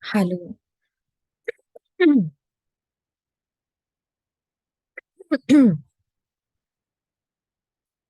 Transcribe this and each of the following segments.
Hello.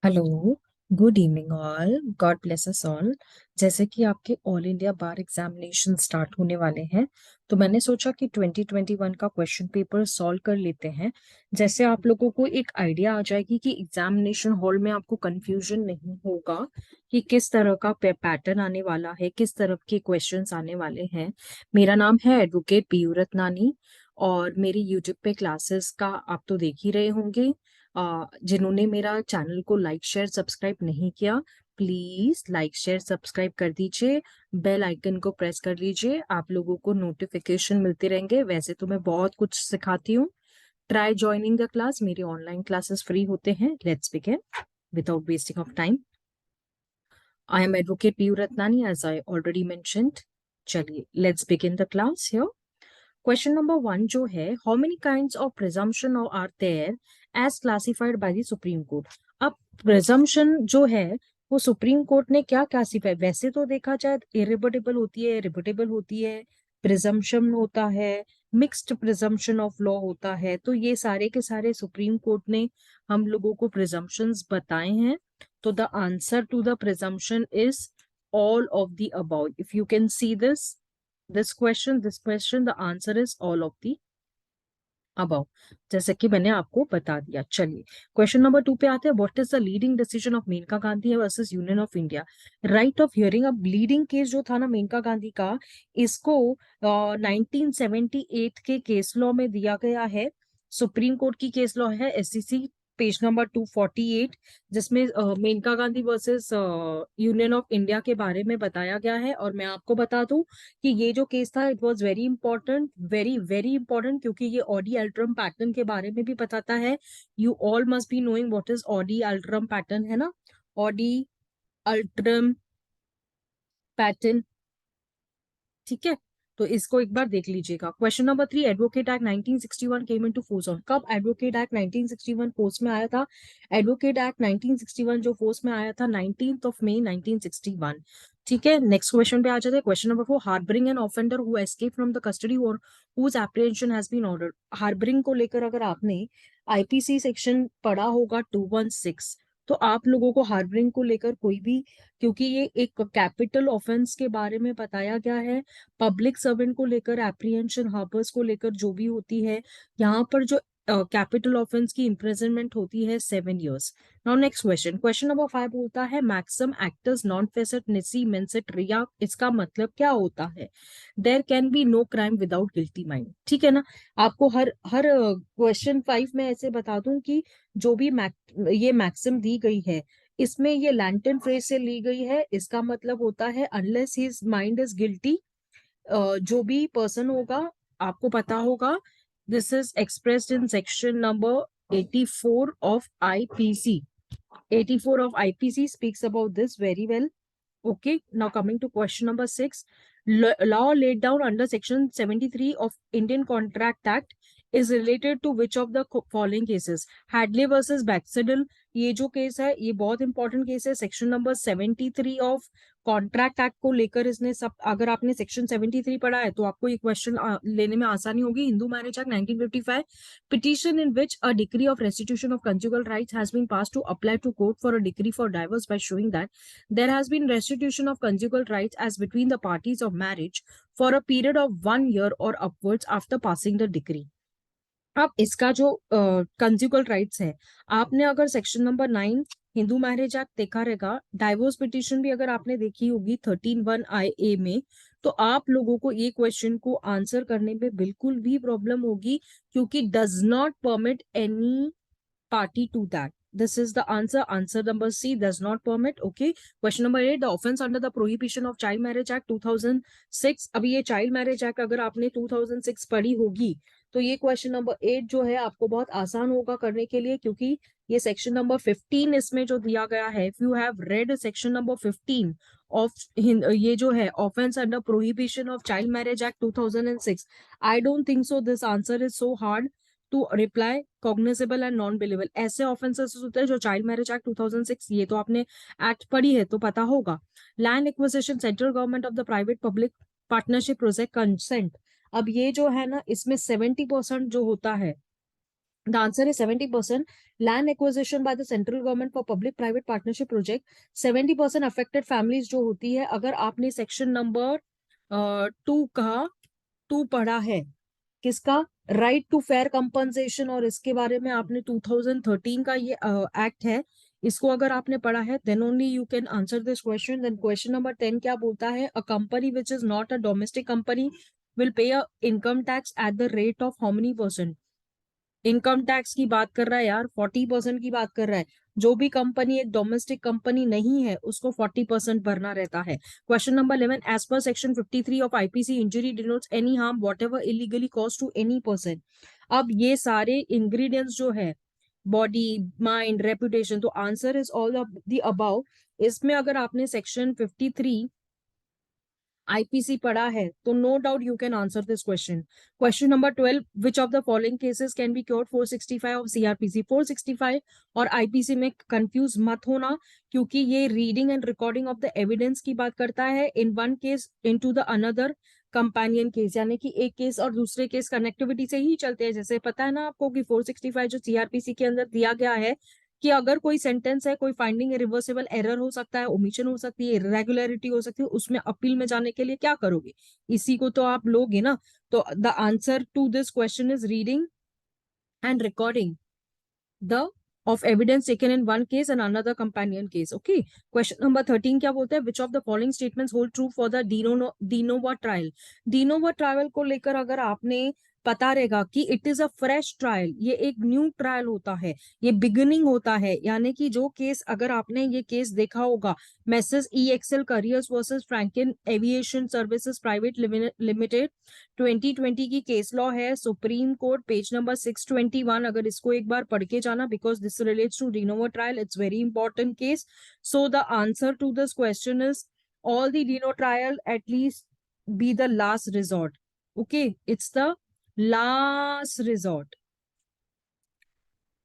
Hello. Good evening all. God bless us all. जैसे कि आपके ऑल इंडिया बार examination start होने वाले हैं, तो मैंने सोचा कि 2021 का क्वेश्चन पेपर सॉल्व कर लेते हैं। जैसे आप लोगों को एक आइडिया आ जाएगी कि एग्जामिनेशन हॉल में आपको कंफ्यूजन नहीं होगा कि किस तरह का पैटर्न आने वाला है, किस तरह के क्वेश्चंस आने वाले हैं। मेरा नाम है एडवोकेट पीयू रत्नानी, और मेरी यूट्यूब पे क्लासेस का आप तो देख ही रहे होंगे। जिन्होंने मेरा चैनल को लाइक शेयर सब्सक्राइब नहीं किया, प्लीज लाइक शेयर सब्सक्राइब कर दीजिए। बेल आइकन को प्रेस कर लीजिए, आप लोगों को नोटिफिकेशन मिलते रहेंगे। वैसे तो मैं बहुत कुछ सिखाती हूँ। ट्राई ज्वाइनिंग द क्लास, मेरी ऑनलाइन क्लासेस फ्री होते हैं। Let's begin without wasting of time. I am advocate Piyu Ratnani, as I already mentioned. चलिए let's begin the class here. Question number one जो है, how many kinds of presumption are there as classified by the supreme court. अब presumption जो है वो supreme court ने क्या classify, वैसे तो देखा जाए इरिबटेबल होती है, रिबटेबल होती है, प्रिजम्पशन होता है, मिक्स्ड प्रिजम्पशन ऑफ लॉ होता है। तो ये सारे के सारे सुप्रीम कोर्ट ने हम लोगों को प्रिजम्पशंस बताए हैं। तो the answer to the presumption is all of the above. If you can see this question, the answer is all of the above, जैसे कि मैंने आपको बता दिया। चलिए क्वेश्चन नंबर टू पे आते हैं। What is the leading decision of Maneka Gandhi versus Union of India, right of hearing. अब लीडिंग केस जो था ना मेनका गांधी का, इसको 1978 के केस लॉ में दिया गया है। सुप्रीम कोर्ट की केस लॉ है एससीसी पेज नंबर 248, जिसमें Maneka Gandhi versus Union of India के बारे में बताया गया है। और मैं आपको बता दूं कि ये जो केस था it was very important, very very important, क्योंकि ये ऑडी अल्ट्रम पैटर्न के बारे में भी बताता है। You all must be knowing what is audi alteram partem, है ना। ऑडी अल्ट्रम पैटर्न, ठीक है। तो इसको एक बार देख लीजिएगा। Question number three, advocate act 1961 came into force on. कब एडवोकेट एक्ट 1961 फोर्स में आया था? एडवोकेट एक्ट 1961 जो फोर्स में आया था 19th ऑफ मई 1961। ठीक है, नेक्स्ट क्वेश्चन पे आ जाते हैं। Question number four, harbouring an offender who escape from the custody और whose apprehension has been ordered. Harbouring को लेकर अगर आपने आईपीसी सेक्शन पढ़ा होगा 216, तो आप लोगों को हार्बरिंग को लेकर कोई भी, क्योंकि ये एक कैपिटल ऑफेंस के बारे में बताया गया है। पब्लिक सर्वेंट को लेकर एप्रीहेंशन, हार्पर्स को लेकर जो भी होती है, यहाँ पर जो कैपिटल ऑफेंस की इम्प्रिजनमेंट होती है 7 years। Now next question, question number 5 बोलता है मैक्सिम एक्टर्स नॉन फेसेट निसी मेंसेट रिया, इसका मतलब क्या होता है? There can be no crime without guilty mind. ठीक है ना। आपको हर हर क्वेश्चन 5 में ऐसे बता दूं कि जो भी ये मैक्सिम दी गई है, इसमें ये लैंटन फ्रेज से ली गई है। इसका मतलब होता है unless his mind is guilty, जो भी पर्सन होगा, आपको पता होगा, this is expressed in section number 84 of IPC. 84 of IPC speaks about this very well. Okay, now coming to question number 6, law laid down under section 73 of Indian Contract Act is related to which of the following cases? Hadley versus Baxendale, ये जो case है ये बहुत important case है। Section number 73 of contract act को लेकर इसने सब, अगर आपने सेक्शन 73 पढ़ा है तो आपको ये क्वेश्चन लेने में आसानी होगी। Hindu marriage act 1955, petition in which a decree of restitution of conjugal rights has been passed to apply to court for a decree for divorce by showing that there has been restitution of conjugal rights as between the parties of marriage for a period of 1 year or upwards after passing the decree। अब इसका जो कंज्यूगल rights है, आपने अगर section number 9 Hindu marriage act देखा रहेगा, divorce petition भी अगर आपने देखी होगी 13(1)(IA) में, तो आप लोगों को ये क्वेश्चन को आंसर करने में बिल्कुल भी प्रॉब्लम होगी, क्योंकि does not permit any party to that. This is the answer. Answer number C, does not permit. Okay. Question number 8, the offense under the Prohibition of Child Marriage Act 2006। अभी ये child marriage act अगर आपने 2006 पढ़ी होगी, तो ये question number 8 जो है आपको बहुत आसान होगा करने के लिए, क्योंकि ये सेक्शन नंबर 15 इसमें जो दिया गया है, if you have read section number 15 of ये जो है offence under prohibition of child marriage act 2006, I don't think so this answer is so hard to reply. Cognizable and non bailable ऐसे offences होते हैं जो चाइल्ड मैरिज एक्ट 2006, ये तो आपने एक्ट पढ़ी है तो पता होगा। Land acquisition, central government of the private public partnership project consent. अब ये जो है ना, इसमें 70% जो होता है, the answer is 70%। Land acquisition by the central government for public private partnership project, 70% affected families जो होती है। अगर आपने सेक्शन नंबर 2 का 2 पढ़ा है, किसका, राइट टू फेयर कंपनसेशन, और इसके बारे में आपने 2013 का ये एक्ट है, इसको अगर आपने पढ़ा है, then only you can answer this question. Then question number 10 क्या बोलता है, a company which is not a domestic company will pay a income tax at the rate of how many percent. Income tax की बात कर रहा है यार, 40% की बात कर रहा है। जो भी कंपनी एक डोमेस्टिक कंपनी नहीं है, उसको 40% भरना रहता है। Question number 11, as per section 53 of IPC, injury denotes any harm whatever illegally cause to any person. अब ये सारे इंग्रेडिएंट्स जो है, बॉडी, माइंड, रेपुटेशन, तो answer is all the above. इसमें अगर आपने सेक्शन 53 आईपीसी पढ़ा है, तो no doubt you can answer this question. Question number 12, which of the following cases can be cured 465 of CrPC. 465 और आईपीसी में कंफ्यूज मत होना, क्योंकि ये reading and recording of the evidence की बात करता है, in one case into the another companion case, यानी कि एक केस और दूसरे केस कनेक्टिविटी से ही चलते हैं। जैसे पता है ना आपको कि 465 जो सीआरपीसी के अंदर दिया गया है, कि अगर कोई सेंटेंस है, कोई फाइंडिंग है, रिवर्सिबल एरर हो सकता है, ओमिशन हो सकती है, इरेगुलरिटी हो सकती है, उसमें अपील में जाने के लिए क्या करोगे, इसी को तो आप लोगे ना। तो the answer to this question is reading and recording the of evidence taken in one case and another companion case. Okay. Question number 13 क्या बोलता है, which of the following statements hold true for the DINOVA trial। DINOVA trial को लेकर अगर आपने पता रहेगा कि it is a fresh trial, ये एक न्यू ट्रायल होता है, ये बिगिनिंग होता है, यानी कि जो केस, अगर आपने ये केस देखा होगा, messrs EXL careers versus Franklin aviation services private limited, 2020 की केस लॉ है, सुप्रीम कोर्ट, पेज नंबर 621। अगर इसको एक बार पढ़ के जाना, because this relates to de novo trial, it's very important case. So the answer to this question is all the de novo trial at least be the last resort. Okay, it's the last resort.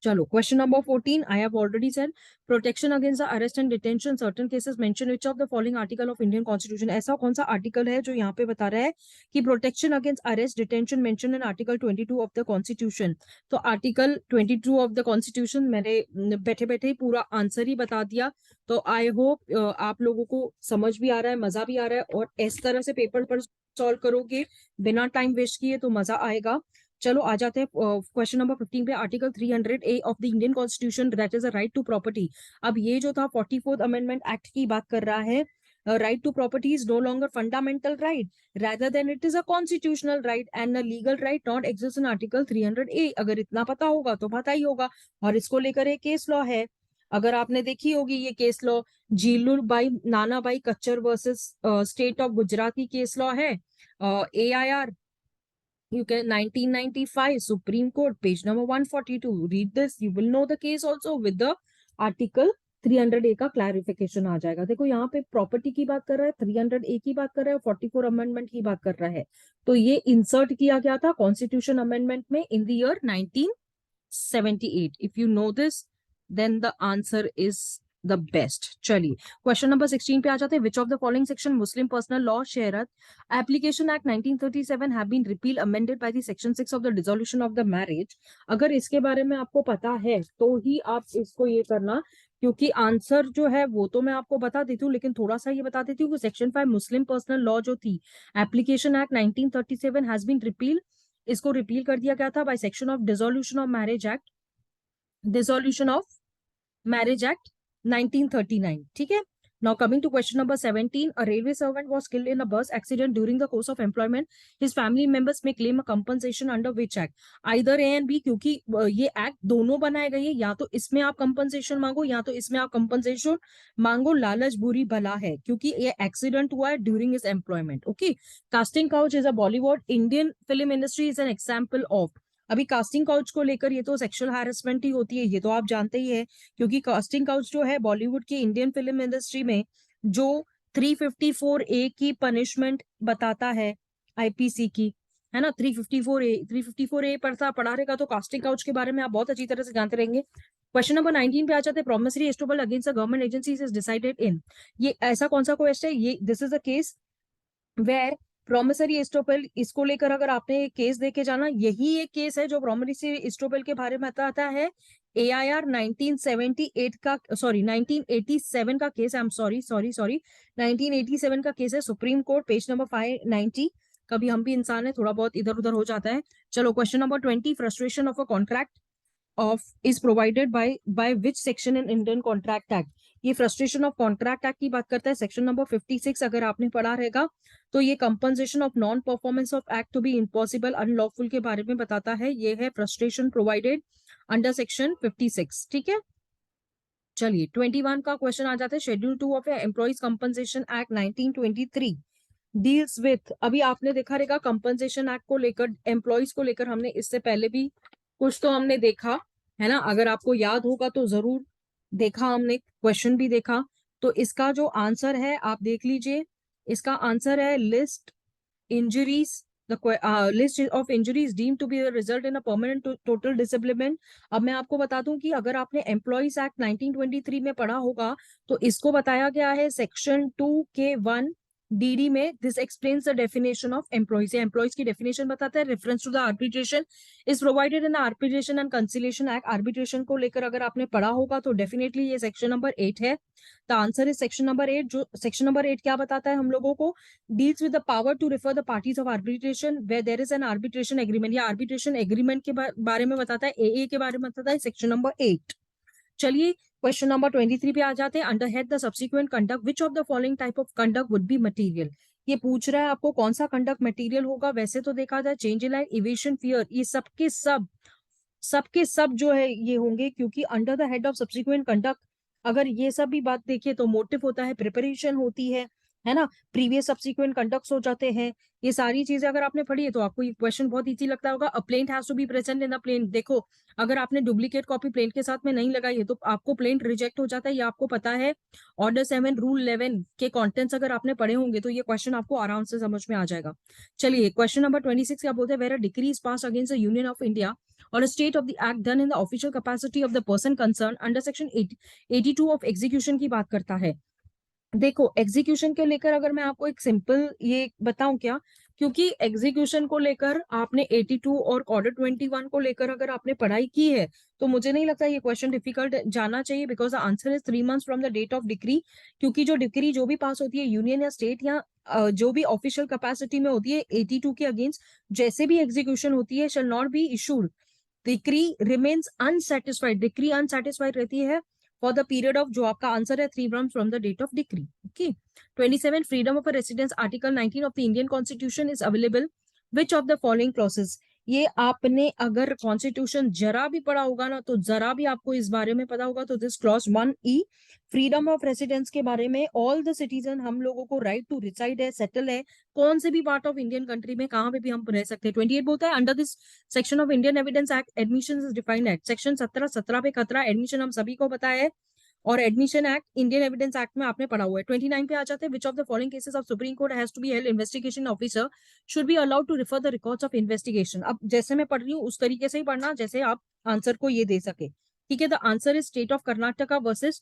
चलो, question number 14, I have already said protection against the arrest and detention certain cases mention which of the following article of Indian constitution. ऐसा कौन सा article है जो यहाँ पे बता रहा है कि protection against arrest detention mention in article 22 of the constitution. तो आर्टिकल 22 ऑफ द कॉन्स्टिट्यूशन मैंने बैठे बैठे ही पूरा आंसर ही बता दिया। तो आई होप आप लोगों को समझ भी आ रहा है, मजा भी आ रहा है, और इस तरह से पेपर पर सॉल्व करोगे बिना टाइम वेस्ट किए तो मजा आएगा। चलो आ जाते हैं क्वेश्चन नंबर 15 पे। Article 300A of the Indian constitution, that is a right to property. अब ये जो था 44th अमेंडमेंट एक्ट की बात कर रहा है। Right to property is no longer fundamental right rather than it is a constitutional right and a legal right not exist in article 300A। अगर इतना पता होगा तो पता ही होगा। और इसको लेकर एक केस लॉ है, अगर आपने देखी होगी ये case law, Jilur Bai Nanabai Kachchar versus state of Gujarat की केस लॉ है, AIR, you can 1995 Supreme Court, page number 142, read this, you will know the case also with the article 300A का क्लैरिफिकेशन आ जाएगा। देखो यहाँ पे प्रॉपर्टी की बात कर रहा है, 300A की बात कर रहा है, 44 अमेंडमेंट की बात कर रहा है। तो ये इंसर्ट किया गया था कॉन्स्टिट्यूशन अमेंडमेंट में in the year 1978। If you know this then the answer is the best. चलिए, क्वेश्चन नंबर 16 पे आ जाते हैं। Which of the following section Muslim personal law Shariat application act 1937 have been repeal amended by the section 6 of the dissolution of the marriage. अगर इसके बारे में आपको पता है तो ही आप इसको ये करना, क्योंकि आंसर जो है वो तो मैं आपको बता देती हूँ, लेकिन थोड़ा सा ये बता देती हूँ कि सेक्शन 5 मुस्लिम पर्सनल लॉ जो थी, application act 1937 has been repeal, इसको रिपील कर दिया गया था by section of dissolution of marriage act, dissolution of marriage act 1939। ठीक है। Now coming to question number 17, a railway servant was killed in a bus accident during the course of employment. His family members may claim a compensation under which act? Either A and B, क्योंकि ये act दोनों बनाए गए हैं, या तो इसमें आप कंपनसेशन मांगो या तो इसमें आप कंपनसेशन मांगो। लालच बुरी भला है, क्योंकि ये एक्सीडेंट हुआ है during his employment. Okay, casting couch is a Bollywood, Indian film industry is an example of. अभी कास्टिंग काउच को लेकर ये तो सेक्सुअल हैरेसमेंट ही होती है, ये तो आप जानते ही है, क्योंकि कास्टिंग काउच जो है बॉलीवुड की इंडियन फिल्म इंडस्ट्री में जो 354A की पनिशमेंट बताता है आईपीसी की, है ना, 354A पर था पढ़ा रहेगा तो कास्टिंग काउच के बारे में आप बहुत अच्छी तरह से जानते रहेंगे। क्वेश्चन नंबर 19 पे आ जाते हैं। Promissory estoppel against the government agencies is decided in, ये ऐसा कौन सा क्वेश्चन है, ये this is a case where promissory estoppel, इसको लेकर अगर आपने केस देखे जाना, यही एक केस है जो प्रोमिसरी एस्टोपेल के बारे में बताता है। AIR 1978 का, सॉरी 1987 का केस है, आई एम सॉरी सॉरी सॉरी 1987 का केस है, सुप्रीम कोर्ट, पेज नंबर 590। कभी हम भी इंसान है, थोड़ा बहुत इधर उधर हो जाता है। चलो question number 20, frustration of a contract of is provided by which section in Indian Contract Act। ये फ्रस्ट्रेशन ऑफ कॉन्ट्रैक्ट एक्ट की बात करता है, सेक्शन नंबर 56 अगर आपने पढ़ा रहेगा तो ये compensation of non performance of act to be impossible unlawful के बारे में बताता है। ये है फ्रस्ट्रेशन प्रोवाइडेड अंडर सेक्शन 56। ठीक है, चलिए 21 का क्वेश्चन आ जाता है। Schedule 2 of employees compensation act 1923 deals with, अभी आपने देखा रहेगा कंपनसेशन एक्ट को लेकर, एम्प्लॉइज को लेकर हमने इससे पहले भी कुछ तो हमने देखा है ना, अगर आपको याद होगा तो जरूर देखा, हमने क्वेश्चन भी देखा। तो इसका जो आंसर है आप देख लीजिए, इसका आंसर है list injuries, list of injuries deemed to be result in a permanent total disablement. अब मैं आपको बता दूं कि अगर आपने एम्प्लॉइज एक्ट 1923 में पढ़ा होगा तो इसको बताया गया है सेक्शन 2K1 DD में, this explains the definition of employees. Employees की डेफिनेशन बताता है। Reference to the arbitration is provided in the arbitration and conciliation act. Arbitration को लेकर अगर आपने पढ़ा होगा तो डेफिनेटली ये सेक्शन नंबर 8 है। The answer is section number 8। जो सेक्शन नंबर 8 क्या बताता है हम लोगों को, deals with the power to refer the parties of arbitration where there is an arbitration agreement। या arbitration agreement के बारे में बताता है, AA के बारे में बताता है, सेक्शन नंबर 8। चलिए क्वेश्चन नंबर 23 पे आ जाते हैं। Under head the subsequent conduct which of the following type of conduct would be material. ये पूछ रहा है आपको कौन सा कंडक्ट मटेरियल होगा। वैसे तो देखा जाए change in line, evasion, fear, ये सबके सब जो है ये होंगे, क्योंकि under the head of subsequent conduct अगर ये सब भी बात देखिए तो मोटिव होता है, प्रिपरेशन होती है ना, प्रीवियस सब्सिक्वेंट कंडक्ट्स हो जाते हैं। ये सारी चीजें अगर आपने पढ़ी है तो आपको ये क्वेश्चन बहुत इजी लगता होगा। A plaint has to be present in the plaint. देखो अगर आपने डुप्लीकेट कॉपी प्लेंट के साथ में नहीं लगाई है तो आपको प्लेंट रिजेक्ट हो जाता है, ये आपको पता है। ऑर्डर 7 रूल 11 के कॉन्टेंट्स अगर आपने पढ़े होंगे तो ये क्वेश्चन आपको आराम से समझ में आ जाएगा। चलिए क्वेश्चन नंबर 26 क्या बोलते हैं, where a decree is pass against the Union of India or a state of the act done in the official capacity of the person concerned under section 82 of execution की बात करता है। देखो execution के लेकर अगर मैं आपको एक सिंपल ये बताऊं क्या, क्योंकि एग्जीक्यूशन को लेकर आपने 82 और ऑर्डर 21 को लेकर अगर आपने पढ़ाई की है तो मुझे नहीं लगता ये क्वेश्चन डिफिकल्ट जाना चाहिए, because the answer is 3 months from the date of decree. क्योंकि जो डिक्री जो भी पास होती है यूनियन या स्टेट या जो भी ऑफिशियल कैपेसिटी में होती है 82 के अगेंस्ट जैसे भी एग्जीक्यूशन होती है shall not be issued, decree remains unsatisfied, decree unsatisfied रहती है फॉर द पीरियड ऑफ, जो आपका आंसर है 3 months from the date of decree. Okay 27 freedom of residence article 19 of the Indian constitution is available which of the following clauses. ये आपने अगर constitution जरा भी पढ़ा होगा ना तो जरा भी आपको इस बारे में पता होगा। तो this clause 1E freedom of residence के बारे में, ऑल द सिटीजन, हम लोगों को राइट टू रिसाइड है, सेटल है कौन से भी पार्ट ऑफ इंडियन कंट्री में, कहां पे भी हम रह सकते हैं। 28 बोलता है under this section of Indian evidence act admission is defined at section 17 पे खतरा एडमिशन हम सभी को पता है, और admission act Indian evidence act में आपने पढ़ा हुआ है। 29 पे आ जाते हैं, which of the following cases of Supreme Court has to be held investigation officer should be allowed to refer the records of investigation. अब जैसे मैं पढ़ रही हूँ उस तरीके से ही पढ़ना जैसे आप आंसर को ये दे सके। ठीक है, the answer is state of Karnataka versus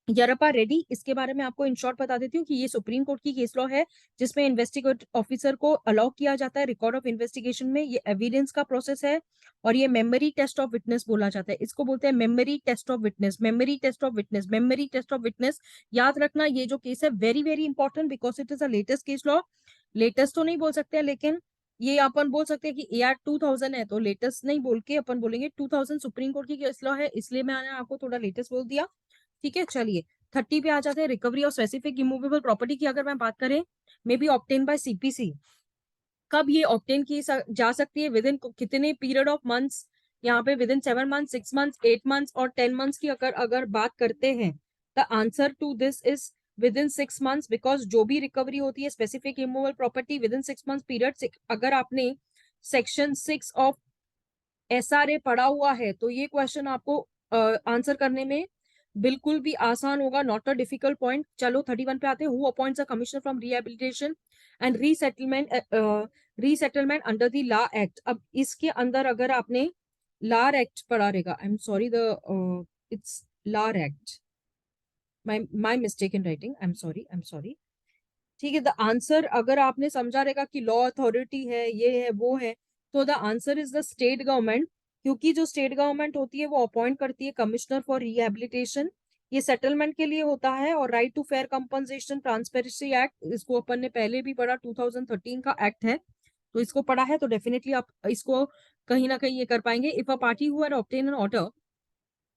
Yerappa Reddy. इसके बारे में आपको इन शॉर्ट बता देती हूँ कि ये सुप्रीम कोर्ट की केस लॉ है जिसमें इन्वेस्टिगेट ऑफिसर को अलाउ किया जाता है रिकॉर्ड ऑफ इन्वेस्टिगेशन में। ये एविडेंस का प्रोसेस है और ये मेमोरी टेस्ट ऑफ विटनेस बोला जाता है। इसको बोलते हैं memory test of witness, memory test of witness, memory test of witness. याद रखना ये जो केस है very very important because it is a latest case law. Latest तो नहीं बोल सकते लेकिन ये अपन बोल सकते हैं कि AR 2000 है, तो लेटेस्ट नहीं बोल के अपन बोलेंगे 2000 सुप्रीम कोर्ट की केस लॉ है, इसलिए मैंने आपको थोड़ा लेटेस्ट बोल दिया। ठीक है, चलिए 30 पे आ जाते हैं। Recovery of specific immovable property की अगर मैं बात करें, may be obtain bye CPC, कब ये ऑब्टेन की जा सकती है, विद इन कितने पीरियड ऑफ मंथ्स, यहाँ पे with in 7 months, 6 months, 8 months और 10 months की अगर अगर बात करते हैं, the answer to this is within 6 months, because जो भी रिकवरी होती है specific immovable property within 6 months period, अगर आपने सेक्शन 6 ऑफ SRA पढ़ा हुआ है तो ये क्वेश्चन आपको आंसर करने में बिल्कुल भी आसान होगा, नॉट अ डिफिकल्ट पॉइंट। चलो 31 पे आते हैं। Who appoints a commissioner from rehabilitation and resettlement under the law act. अब इसके अंदर अगर आपने लार एक्ट पढ़ा रहेगा, I am sorry the it's LARR act, my mistake in writing, I am sorry ठीक है, द आंसर अगर आपने समझा रहेगा कि लॉ अथॉरिटी है, ये है वो है, तो the answer is the state government, क्योंकि जो स्टेट गवर्नमेंट होती है वो अपॉइंट करती है कमिश्नर फॉर रिहेबिलिटेशन, ये सेटलमेंट के लिए होता है। और right to fair compensation transparency act, इसको अपन ने पहले भी पढ़ा, 2013 का एक्ट है, तो इसको पढ़ा है तो डेफिनेटली आप इसको कहीं ना कहीं ये कर पाएंगे। If a party who had obtain an order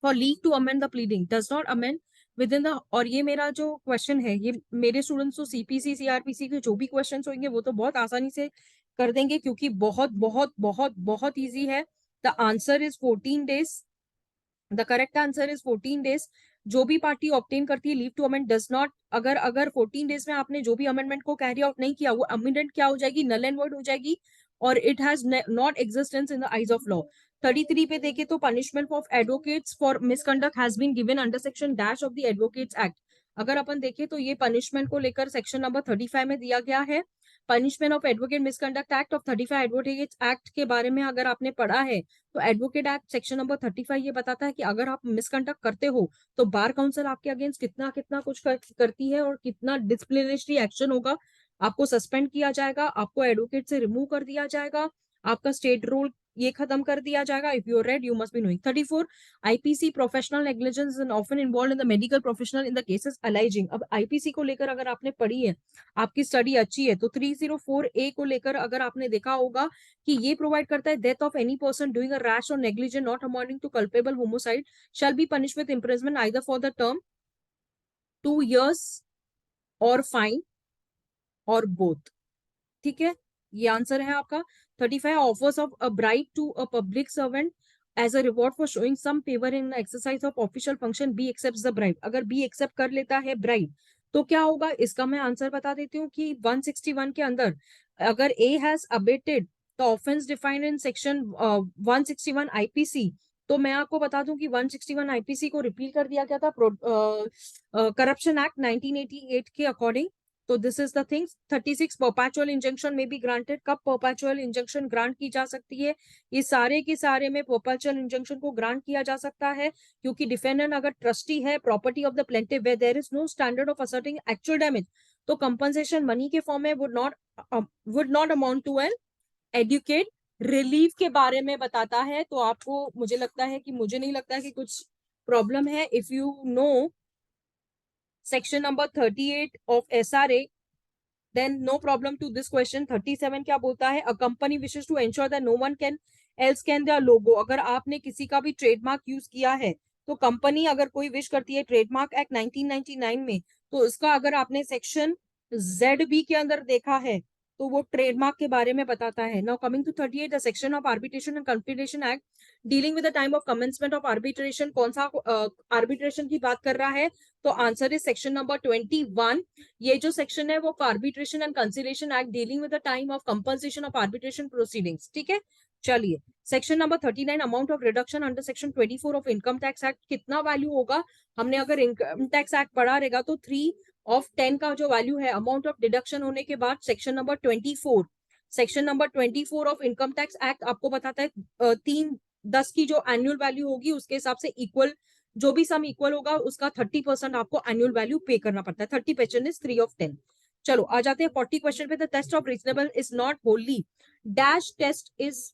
for leave to amend the pleading does not amend within the, और ये मेरा जो क्वेश्चन है, ये मेरे स्टूडेंट्स तो सीपीसी सीआरपीसी के जो भी क्वेश्चन होंगे वो तो बहुत आसानी से कर देंगे, क्योंकि बहुत बहुत बहुत बहुत ईजी है। The answer is 14 days, the correct answer is 14 days। जो भी पार्टी ऑब्टेन करती है leave to amend does not, अगर अगर 14 days में आपने जो भी अमेंडमेंट को कैरी आउट नहीं किया, वो अमेंडमेंट क्या हो जाएगी, नल एंड वॉइड हो जाएगी, और it has not existence in the eyes of law. 33 पे देखे तो punishment of advocates for misconduct has been given under section dash of the advocates act. अगर अपन देखें तो ये पनिशमेंट को लेकर सेक्शन नंबर 35 में दिया गया है। Punishment of advocate misconduct act of 35 advocates act के बारे में अगर आपने पढ़ा है, तो एडवोकेट एक्ट सेक्शन नंबर 35 ये बताता है कि अगर आप मिसकंडक्ट करते हो तो बार काउंसिल आपके अगेंस्ट कितना कितना कुछ करती है, और कितना डिसिप्लिनरी एक्शन होगा। आपको सस्पेंड किया जाएगा, आपको एडवोकेट से रिमूव कर दिया जाएगा, आपका स्टेट रोल ये खत्म कर दिया जाएगा। If you read you must be knowing. 34 IPC professional negligence and often involve in the medical professional in the cases alleging. अब आईपीसी को लेकर अगर आपने पढ़ी है, आपकी स्टडी अच्छी है, तो 304A को लेकर अगर आपने देखा होगा कि ये प्रोवाइड करता है, death of any person doing a rash or negligent not amounting to culpable homicide shall be punished with imprisonment either for the term 2 years or fine or both. ठीक है, ये आंसर है आपका। 35 offers of a bribe to a public servant as a reward for showing some favour in exercise of official function, B accept the bribe. अगर B accept कर लेता है bribe तो क्या होगा, इसका मैं आंसर बता देती हूँ कि 161 के अंदर अगर A has abetted the offence defined in section 161 IPC, तो मैं आपको बता दूं कि 161 आईपीसी को रिपील कर दिया गया था करप्शन एक्ट 1988 के अकॉर्डिंग। तो this is the thing. 36 perpetual injunction में बी ग्रांटेड। कब परपेचुअल इंजंक्शन ग्रांट की जा सकती है, ये सारे के सारे में परपेचुअल इंजंक्शन को ग्रांट किया जा सकता है, क्योंकि डिफेंडेंट अगर ट्रस्टी है property of the plaintiff where there is no standard of asserting actual damage, तो कंपनसेशन मनी के फॉर्म में would not amount to an adequate relief के बारे में बताता है। तो आपको, मुझे लगता है कि, मुझे नहीं लगता है कि कुछ प्रॉब्लम है। If you no section number 38 of SRA, then no problem to this question। 37 क्या बोलता है, a company wishes to ensure that no one can else can their logo। अगर आपने किसी का भी ट्रेडमार्क यूज किया है, तो कंपनी अगर कोई विश करती है, ट्रेडमार्क एक्ट 1999 में, तो इसका अगर आपने सेक्शन ZB के अंदर देखा है, तो वो ट्रेडमार्क के बारे में बताता है। Now coming to 38 the section of arbitration and confidential act dealing with the time of commencement of arbitration, कौन सा आर्बिट्रेशन की बात कर रहा है, तो आंसर इज सेक्शन नंबर 21। ये जो सेक्शन है वो arbitration and conciliation act dealing with the time of compensation of arbitration proceedings. ठीक है, चलिए section number 39 amount of reduction under section 24 of income tax act, कितना वैल्यू होगा, हमने अगर इनकम टैक्स एक्ट पढ़ा रहेगा तो 3/10 का जो वैल्यू है अमाउंट ऑफ डिडक्शन होने के बाद, section number 24, section number 24 of income tax act आपको बताता है 3/10 की जो एनुअल वैल्यू होगी उसके हिसाब से इक्वल, जो भी सम इक्वल होगा उसका 30% आपको एनुअल वैल्यू पे करना पड़ता है। 30% इज 3/10। चलो आ जाते हैं 40 क्वेश्चन पे। The test of reasonable is not wholly dash test is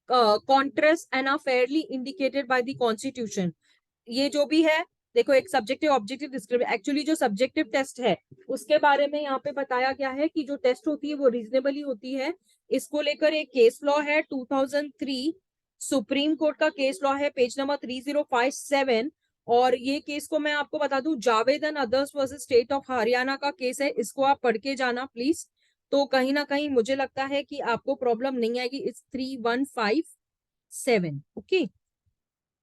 contrast and are fairly indicated by the constitution. ये जो भी है, देखो एक सब्जेक्टिव ऑब्जेक्टिव डिस्क्रिप्टिव, एक्चुअली जो सब्जेक्टिव टेस्ट है उसके बारे में यहाँ पे बताया गया है कि जो टेस्ट होती है वो रीजनेबली होती है। इसको लेकर एक केस लॉ है 2003 सुप्रीम कोर्ट का केस लॉ है, पेज नंबर 3057। और ये केस को मैं आपको बता दूं, Javed and others versus state of Haryana का केस है, इसको आप पढ़ के जाना प्लीज। तो कहीं ना कहीं मुझे लगता है कि आपको प्रॉब्लम नहीं आएगी। इट्स 3157। ओके,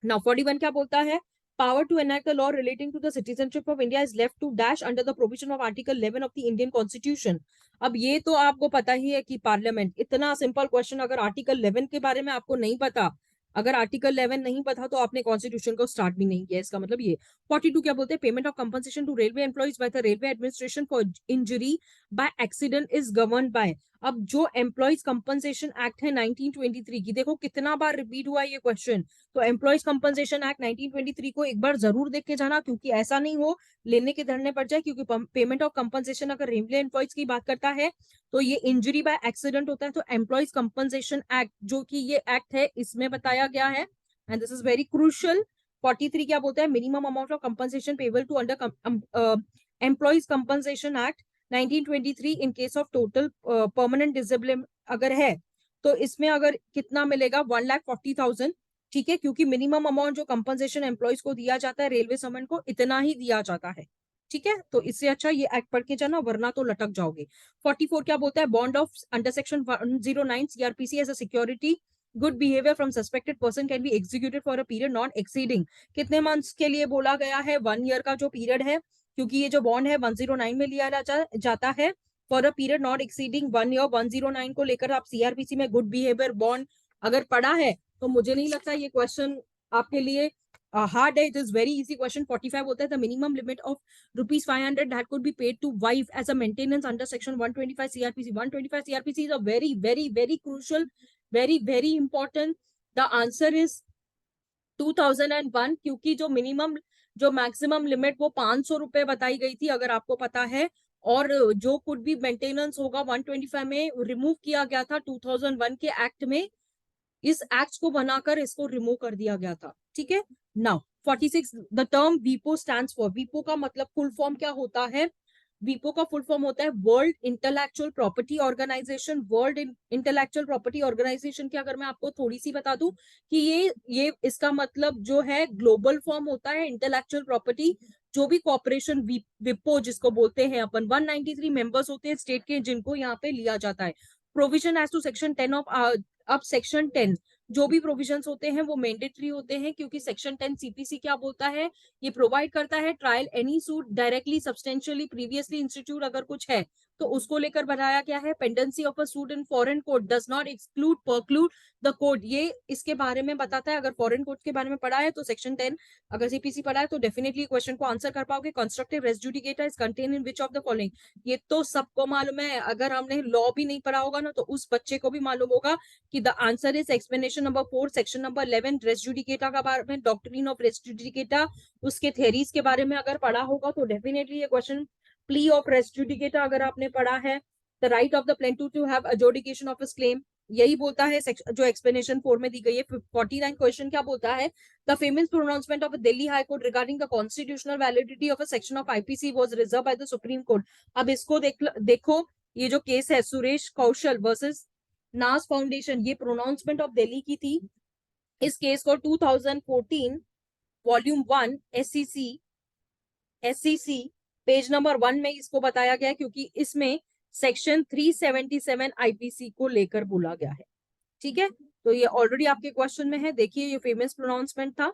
नाउ 41 क्या बोलता है, power to enact the law relating to the citizenship of India is left to dash under the provision of Article 11 of the Indian Constitution। अब ये तो आपको पता ही है कि पार्लियामेंट, इतना सिंपल क्वेश्चन, अगर आर्टिकल 11 के बारे में आपको नहीं पता, अगर आर्टिकल 11 नहीं पता तो आपने कॉन्स्टिट्यूशन को स्टार्ट भी नहीं किया, इसका मतलब ये। 42 क्या बोलते हैं, payment of compensation to railway employees by the railway administration for injury by accident is governed by. अब जो एम्प्लॉयज कंपनसेशन एक्ट है 1923 की, देखो कितना बार रिपीट हुआ है ये क्वेश्चन, तो एम्प्लॉयज कंपनसेशन एक्ट 1923 को एक बार जरूर देख के जाना, क्योंकि ऐसा नहीं हो लेने के धरने पड़ जाए, क्योंकि पेमेंट ऑफ कंपनसेशन अगर रेलवे एम्प्लॉयज की बात करता है तो ये इंजरी बाय एक्सीडेंट होता है, तो एम्प्लॉयज कंपनसेशन एक्ट जो कि ये एक्ट है इसमें बताया गया है, and this is very crucial. 43 क्या बोलता है, minimum amount of compensation payable to under employees compensation act 1923 in case of total permanent disable अगर है तो इसमें अगर कितना मिलेगा 1,40,000, ठीक है, क्योंकि मिनिमम अमाउंट जो कंपनसेशन एम्प्लॉयज को दिया जाता है रेलवे समन को इतना ही दिया जाता है, ठीक है, तो इससे अच्छा ये एक्ट पढ़ के जाना वरना तो लटक जाओगे। 44 क्या बोलता है, bond of under section 109 CrPC as a security good behaviour from suspected person can be executed for a period not exceeding, कितने मंथ्स के लिए बोला गया है, 1 ईयर का जो पीरियड है, क्योंकि ये जो बॉन्ड है 109 में लिया जाता है for a period not exceeding 1 year. 109 को लेकर आप सीआरपीसी में गुड बिहेवियर बॉन्ड अगर पढ़ा है तो मुझे नहीं लगता ये क्वेश्चन आपके लिए हार्ड है, it is very easy question. 45 होता है the minimum limit of ₹500 that could be paid to wife as a maintenance under section 125 CRPC. 125 CRPC is a very very very crucial, very very important. The answer is 2001, क्योंकि जो minimum जो maximum limit वो 500 रुपए बताई गई थी अगर आपको पता है, और जो कुड भी मेंटेनेंस होगा 125 में रिमूव किया गया था 2001 के एक्ट में, इस एक्ट को बनाकर इसको रिमूव कर दिया गया था, ठीक है। नाउ 46 द टर्म वीपो स्टैंड्स फॉर, वीपो का मतलब फुल फॉर्म क्या होता है, वीपो का फुल फॉर्म होता है world intellectual property organisation. World intellectual property organisation की अगर मैं आपको थोड़ी सी बता दूं कि ये इसका मतलब जो है ग्लोबल फॉर्म होता है इंटेलेक्चुअल प्रॉपर्टी। जो भी कॉर्पोरेशन विपो जिसको बोलते हैं अपन, 193 मेंबर्स होते हैं स्टेट के जिनको यहाँ पे लिया जाता है। Provision as to section 10 of, अब सेक्शन 10 जो भी प्रोविजंस होते हैं वो मैंडेटरी होते हैं, क्योंकि सेक्शन 10 सीपीसी क्या बोलता है, ये प्रोवाइड करता है trial any suit directly substantially previously institute अगर कुछ है तो उसको लेकर बनाया गया है। Pendency of a suit in foreign court does not exclude preclude the court, ये इसके बारे में बताता है। अगर फॉरेन कोर्ट के बारे में पढ़ा है तो सेक्शन 10, अगर सीपीसी पढ़ा है तो डेफिनेटली क्वेश्चन को आंसर कर पाओगे। Constructive res judicata is contain in which of the following, ये तो सबको मालूम है, अगर हमने लॉ भी नहीं पढ़ा होगा ना तो उस बच्चे को भी मालूम होगा कि the answer is explanation number 4 section number 11 res judicata का बारे में, डॉक्ट्रिन ऑफ रेस जुडिकेटा उसके थ्योरीज के बारे में अगर पढ़ा होगा तो डेफिनेटली ये question. Plea of res judicata अगर आपने पढ़ा है, the right of the plaintiff to have adjudication of his claim, यही बोलता है जो एक्सप्लेनेशन 4 में दी गई है। 49 क्वेश्चन क्या बोलता है, the famous pronouncement of Delhi high court regarding the constitutional validity of a section of IPC was reserve bye the supreme court. अब इसको देखो, ये जो केस है सुरेश कौशल वर्सेस नास फाउंडेशन, ये प्रोनाउंसमेंट ऑफ दिल्ली की थी। इस केस को 2014 वॉल्यूम 1 एससीसी पेज नंबर 1 में इसको बताया गया है, क्योंकि इसमें सेक्शन 377 आईपीसी को लेकर बोला गया है, ठीक है। तो ये ऑलरेडी आपके क्वेश्चन में है, देखिए ये फेमस प्रोनाउंसमेंट था।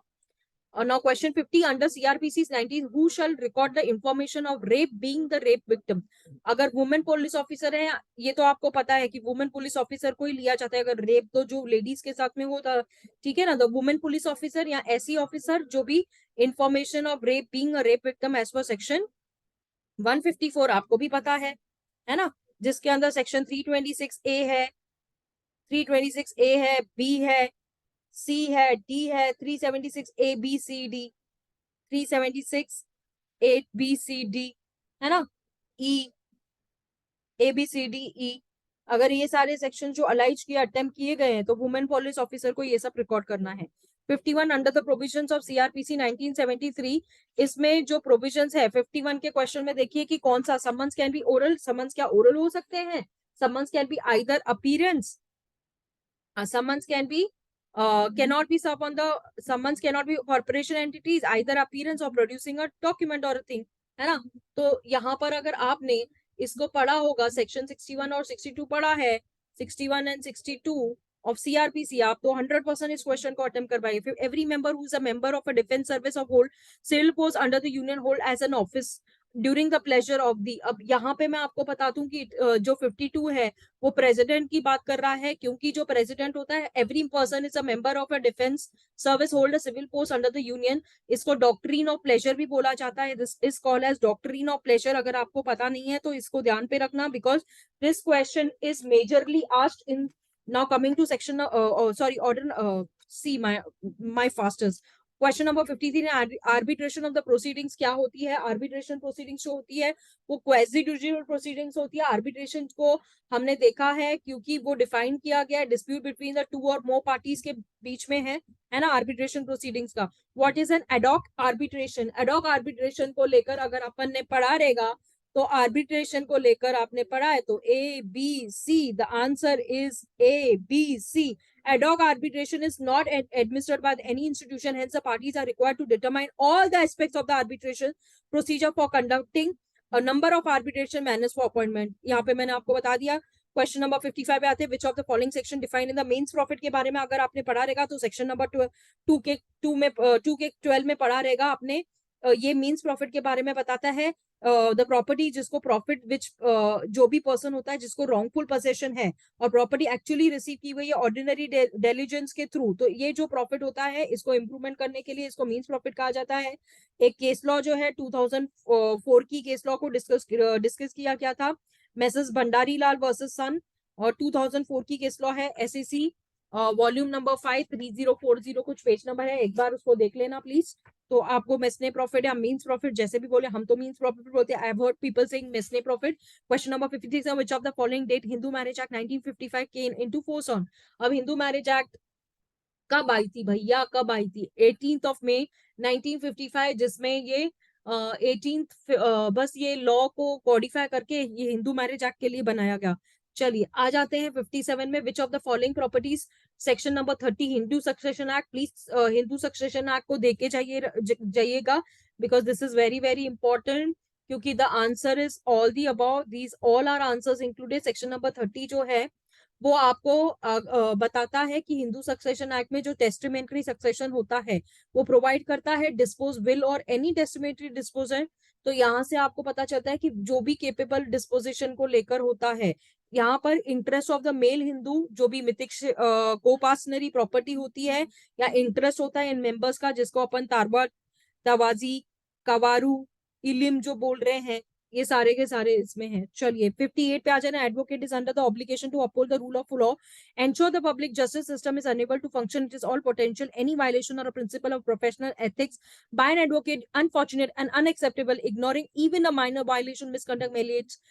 और now question 50 under CrPC 19 who shell record the information of rape being the rape victim. अगर वुमेन पुलिस ऑफिसर है, ये तो आपको पता है कि वुमेन पुलिस ऑफिसर को ही लिया जाता है अगर रेप तो जो लेडीज के साथ में होता, ठीक है ना, द वुमेन पुलिस ऑफिसर या ऐसी ऑफिसर जो भी information of rape being a rape victim as per section 154 आपको भी पता है ना, जिसके अंदर सेक्शन 326 ए है, 326 ए है, बी है, सी है, डी है, 376 A B C D, 376 A B C D, है ना, ई, ए बी सी डी ई। अगर ये सारे सेक्शन जो अलाइज किए अटेम्प्ट किए गए हैं तो वुमेन पुलिस ऑफिसर को ये सब रिकॉर्ड करना है। 51 under the provisions of CrPC 1973, इसमें जो प्रोविजंस है 51 के क्वेश्चन में देखिए कि कौन सा summons can be oral, summons क्या ओरल हो सकते हैं, summons can be either appearance, summons can be cannot be served on the, summons cannot be corporation entities either appearance or producing a document or a thing, है ना। तो यहाँ पर अगर आपने इसको पढ़ा होगा सेक्शन 61 और 62 पढ़ा है, 61 एंड 62 of CRPC, आप तो 100% इस क्वेश्चन को अटेम्प्ट करवाइए। Every member who is a member of a defence service of hold civil post under the union hold as an office, during the pleasure of the. अब यहाँ पे मैं आपको बता दूं कि जो 52 है वो प्रेसिडेंट की बात कर रहा है, क्योंकि जो प्रेसिडेंट होता है every person is a member of a defence service hold a civil post under the union. इसको डॉक्ट्रिन ऑफ प्लेजर भी बोला जाता है, this is called as doctrine of pleasure. अगर आपको पता नहीं है तो इसको ध्यान पे रखना, because this question is majorly asked in now coming to section sorry order see my fastest. Question number 53, arbitration of the proceedings क्या होती है? आर्बिट्रेशन प्रोसीडिंग्स जो होती है वो क्वेजी जुडिशियल प्रोसीडिंग्स होती है। आर्बिट्रेशन को हमने देखा है क्योंकि वो डिफाइन किया गया है, डिस्प्यूट बिटवीन द टू और मोर पार्टीज के बीच में है ना आर्बिट्रेशन प्रोसीडिंग्स का। What is an ad hoc arbitration? Ad hoc arbitration को लेकर अगर अपन ने पढ़ा रहेगा तो आर्बिट्रेशन को लेकर आपने पढ़ा है तो A B C, the answer is A B C. Ad hoc arbitration is not administered by any institution, hence the parties are required to determine all the aspects of the arbitration procedure for conducting a number of arbitration manners for appointment। यहाँ पे मैंने आपको बता दिया। Question number 55 पे आते हैं, which of the following section define in the mesne profit के बारे में अगर आपने पढ़ा रहेगा तो सेक्शन नंबर 2 के 12 में पढ़ा रहेगा आपने। ये मीन्स प्रॉफिट के बारे में बताता है द प्रॉपर्टी जिसको प्रॉफिट विच जो भी पर्सन होता है जिसको रॉन्गफुल पोजेशन है और प्रॉपर्टी एक्चुअली रिसीव की हुई है ऑर्डिनरी डेलिजेंस के थ्रू, तो ये जो प्रॉफिट होता है इसको इंप्रूवमेंट करने के लिए इसको मीन्स प्रॉफिट कहा जाता है। एक केस लॉ जो है 2004 की केस लॉ को डिस्कस किया गया था, मेसेस भंडारी लाल वर्सेस सन, और 2004 की केस लॉ है एसएसी वॉल्यूम नंबर 5 3040 कुछ पेज नंबर है, एक बार उसको देख लेना प्लीज। तो आपको मेसने प्रॉफिट या मीन्स प्रॉफिट जैसे भी बोले, हम तो मीन्स प्रॉफिट बोलते हैं, I have heard people saying mesne profit. Question number 53, which of the following date Hindu marriage act 1955 came into force on? अब हिंदू मैरिज एक्ट कब आई थी भैया, कब आई थी? 18 मई 1955, जिसमें ये 18 बस ये लॉ को कॉडिफाई करके ये हिंदू मैरिज एक्ट के लिए बनाया गया। चलिए आ जाते हैं 57 में, which of the following properties section number 30 Hindu succession act. Please Hindu succession act को देख के जाइएगा, because this is very very important, क्योंकि the answer is all the about these all are answers included. Section number 30 जो है वो आपको बताता है कि हिंदू सक्सेशन एक्ट में जो टेस्टिमेंट्री सक्सेशन होता है वो प्रोवाइड करता है डिस्पोज विल और एनी टेस्टिमेंट्री डिस्पोजल। तो यहाँ से आपको पता चलता है कि जो भी केपेबल डिस्पोजिशन को लेकर होता है, यहाँ पर interest of the male Hindu जो भी मिथिक कोपासनरी प्रॉपर्टी होती है या इंटरेस्ट होता है इन मेंबर्स का, जिसको अपन तारवा तवाजी कवारू इलिम जो बोल रहे हैं, ये सारे के सारे इसमें हैं। चलिए 58 पे आ जाना, advocate is under the obligation to uphold the rule of law, ensure the public justice system is enable to function, it is all potential any violation or principle of professional ethics by an advocate unfortunate and unacceptable, ignoring even a minor violation misconduct militates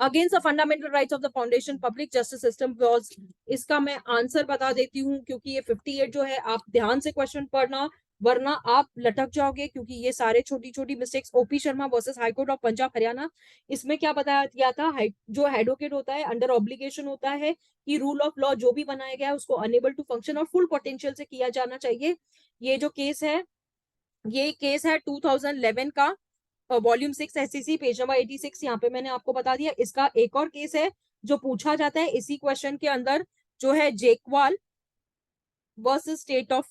against the fundamental rights of the foundation public justice system clause. इसका मैं answer बता देती हूँ, क्योंकि ये 58 जो है आप ध्यान से क्वेश्चन पढ़ना वरना आप लटक जाओगे, क्योंकि ये सारे छोटी छोटी mistakes. OP Sharma versus high court of Punjab Haryana, इसमें क्या बताया गया था? जो एडवोकेट होता है अंडर ऑब्लिगेशन होता है कि रूल ऑफ लॉ जो भी बनाया गया है उसको अनेबल टू फंक्शन और फुल पोटेंशियल से किया जाना चाहिए। ये जो केस है ये केस है 2011 का, वॉल्यूम 6 एससीसी पेज नंबर 86। यहाँ पे मैंने आपको बता दिया। इसका एक और केस है जो पूछा जाता है इसी क्वेश्चन के अंदर, जो है Jekwal versus state of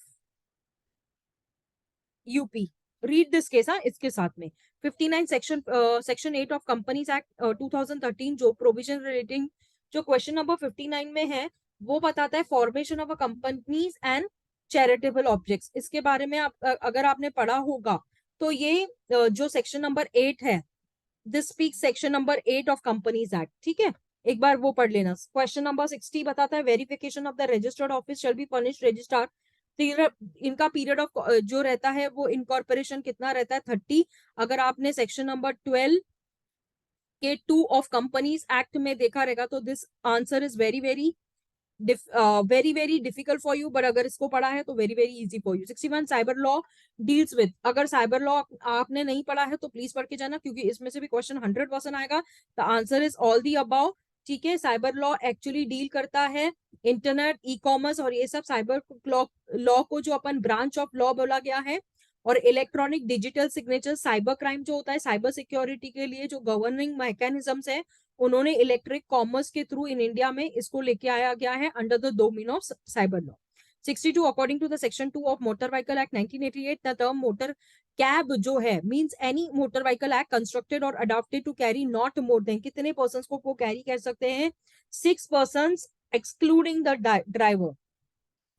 UP. Read this case इसके साथ में 59 सेक्शन 8 ऑफ कंपनीज एक्ट 2013 जो प्रोविजन रिलेटिंग, जो क्वेश्चन नंबर 59 में है वो बताता है formation of a companies and charitable objects. इसके बारे में आप अगर आपने पढ़ा होगा तो ये जो सेक्शन नंबर 8 है, this speak section number 8 of companies act, ठीक है, एक बार वो पढ़ लेना। क्वेश्चन नंबर 60 बताता है verification of the registered office shall be furnished registrar. इनका पीरियड ऑफ जो रहता है वो इनकॉर्पोरेशन कितना रहता है? 30। अगर आपने सेक्शन नंबर 12 के 2 ऑफ कंपनीज एक्ट में देखा रहेगा तो this answer is very very very very difficult for you, but अगर इसको पढ़ा है तो very very easy for you. 61 cyber law deals with, अगर साइबर लॉ आपने नहीं पढ़ा है तो प्लीज पढ़ के जाना, क्योंकि इसमें से भी क्वेश्चन 100% आएगा। The answer is all the above, ठीक है। साइबर लॉ एक्चुअली डील करता है इंटरनेट, ई कॉमर्स और ये सब। साइबर लॉ को जो अपन ब्रांच ऑफ लॉ बोला गया है, और electronic digital signature cyber crime जो होता है, साइबर सिक्योरिटी के लिए जो गवर्निंग मैकेनिज्म्स है उन्होंने इलेक्ट्रिक कॉमर्स के थ्रू इन इंडिया में इसको लेके आया गया है under the domain of cyber law. 62 according to the section 2 of motor vehicle act 1988 the term motor cab जो है means any motor vehicle act constructed or adapted to carry not more than कितने persons को वो carry कर सकते हैं 6 persons excluding the driver.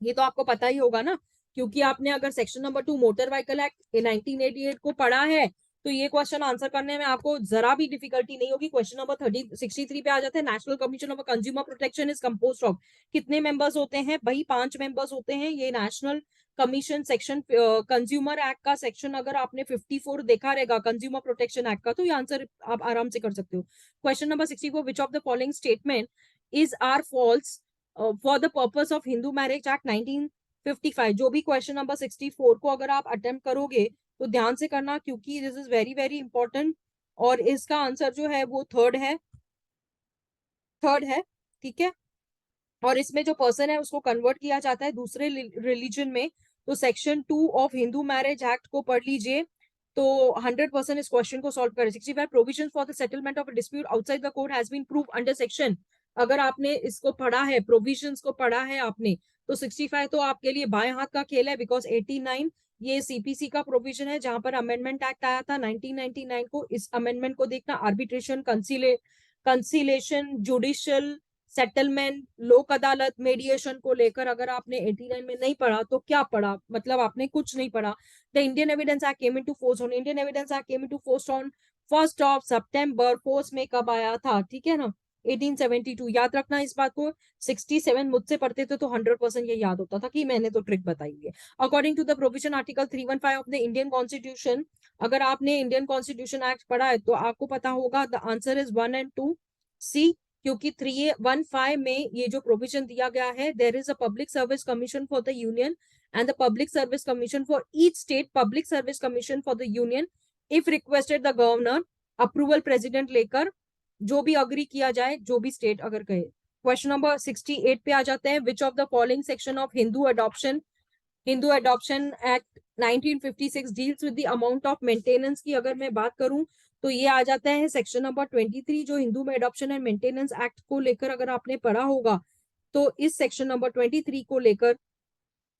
ये तो आपको पता ही होगा ना, क्योंकि आपने अगर section number 2 motor vehicle act 1988 को पढ़ा है तो ये क्वेश्चन आंसर करने में आपको जरा भी डिफिकल्टी नहीं होगी। क्वेश्चन नंबर 63 पे आ जाते हैं। National commission of consumer protection is composed of कितने मेंबर्स होते हैं भाई? 5 मेंबर्स होते हैं। ये national commission section consumer act का सेक्शन अगर आपने 54 देखा रहेगा कंज्यूमर प्रोटेक्शन एक्ट का, तो ये आंसर आप आराम से कर सकते हो। Question number 64 which of the following statement is are false for the purpose of Hindu marriage act 1955। जो भी क्वेश्चन नंबर 64 को अगर आप अटेम्प्ट करोगे तो ध्यान से करना, क्योंकि this is very very important. और इसका आंसर जो है वो थर्ड है, ठीक है। और इसमें जो पर्सन है उसको कन्वर्ट किया जाता है दूसरे रिलीजन में। तो section 2 of Hindu marriage act को पढ़ लीजिए तो 100% इस क्वेश्चन को सॉल्व करें। 65 provision for the settlement of dispute outside the court has been prove under section. अगर आपने इसको पढ़ा है, प्रोविजंस को पढ़ा है आपने, तो 65 तो आपके लिए बाएं हाथ का खेल है, बिकॉज 89 ये सीपीसी का प्रोविजन है जहां पर अमेंडमेंट एक्ट आया था 1999 को। इस अमेंडमेंट को देखना, आर्बिट्रेशन, कंसिलेशन, जुडिशियल सेटलमेंट, लोक अदालत, मेडिएशन को लेकर अगर आपने 89 में नहीं पढ़ा तो क्या पढ़ा? मतलब आपने कुछ नहीं पढ़ा। The Indian evidence act came into force on Indian evidence act came into force on 1 September. Force में कब आया था? ठीक है ना, 1872। याद रखना इस बात को। 67 मुझसे पढ़ते थे तो 100% ये याद होता था कि मैंने तो ट्रिक बताई है। According to the provision article 315 of the Indian constitution, अगर आपने इंडियन कॉन्स्टिट्यूशन एक्ट पढ़ा है तो आपको पता होगा the answer is 1 and 2 C. क्योंकि 315 में ये जो प्रोविजन दिया गया है, there is a public service commission for the union and the public service commission for each state, public service commission for the union if requested the governor, approval president लेकर जो भी अग्री किया जाए, जो भी स्टेट अगर कहे। Question number 68 पे आ जाते हैं। Which of the following section of Hindu adoption act 1956 deals with the amount of maintenance की अगर मैं बात करूं तो ये आ जाता है सेक्शन नंबर 23। जो हिंदू में अडॉप्शन एंड मेंटेनेंस एक्ट को लेकर अगर आपने पढ़ा होगा तो इस सेक्शन नंबर 23 को लेकर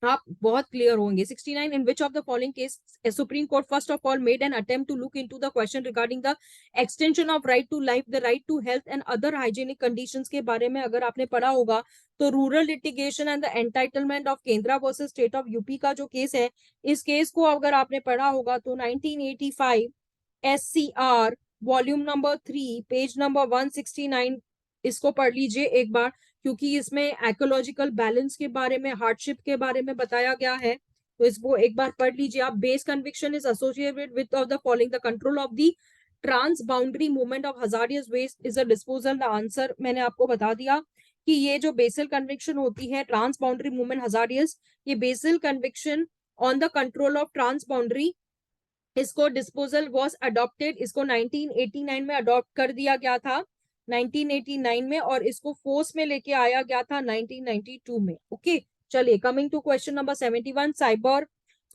आप बहुत क्लियर होंगे। 69 in which of the following case supreme court first of all made an attempt to look into the question regarding the extension of right to life, the right to health and other hygienic conditions के बारे में अगर आपने पढ़ा होगा तो rural litigation and the entitlement of Kendra versus state of UP का जो केस है, इस केस को अगर आपने पढ़ा होगा तो 1985 SCR volume number 3 page number 169 इसको पढ़ लीजिए एक बार, क्योंकि इसमें इकोलॉजिकल बैलेंस के बारे में, हार्डशिप के बारे में बताया गया है। तो इसको एक बार पढ़ लीजिए आप। Base conviction is associated with of the following, the control of the trans boundary movement of hazardous waste is a disposal. The answer मैंने आपको बता दिया कि ये जो बेसल कन्विक्शन होती है, ट्रांस बाउंड्री मूवमेंट हजारियस, ये Basel conviction on the control of trans boundary, इसको डिस्पोजल वॉज अडॉप्टेड, इसको 1989 में अडॉप्ट कर दिया गया था 1989 में, और इसको फोर्स में लेके आया गया था 1992 में। ओके, चलिए coming to question number 71। Cyber